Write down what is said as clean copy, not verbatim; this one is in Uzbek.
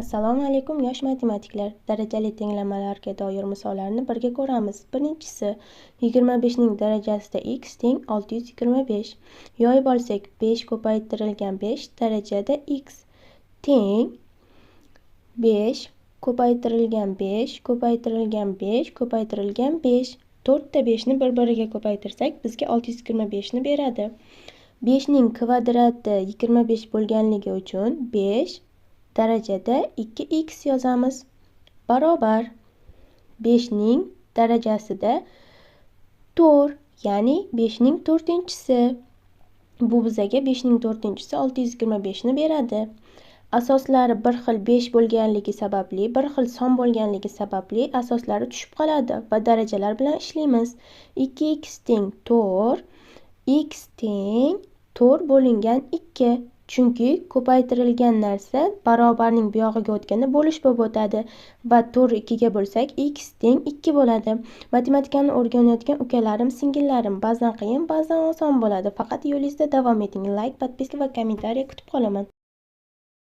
Assalomu alaykum yosh matematiklar. Darajali tenglamalarga doir misollarni birga ko'ramiz. Birinchisi, 25 ning darajasida x teng 625. Yoyib olsak, 5 ko'paytirilgan 5 darajada x teng 5 ko'paytirilgan 5 ko'paytirilgan 5 ko'paytirilgan 5. 4 ta 5 ni bir-biriga ko'paytirsak, bizga 625 ni beradi. 5 ning kvadrati 25 bo'lganligi uchun 5 darajada 2x yozamiz. Barobar 5 ning darajasida 4, ya'ni 5 ning 4-chisi. Bu bizaga 5 ning 4-chisi 625 ni beradi. Asoslari bir xil 5 bo'lganligi sababli, bir xil son bo'lganligi sababli asoslari tushib qoladi va darajalar bilan ishlaymiz. 2x teng 4, x teng 4 bo'lingan 2. Chunki ko'paytirilgan narsa barobarning buyog'iga o'tganda bo'lish bo'lib o'tadi va 4 2 ga bo'lsak x teng 2 bo'ladi. Matematikani o'rganayotgan ukalarim, singillarim, ba'zan qiyin, ba'zan oson bo'ladi. Faqat yo'lingizda davom eting. Like, podpiska va kommentariy kutib qolaman.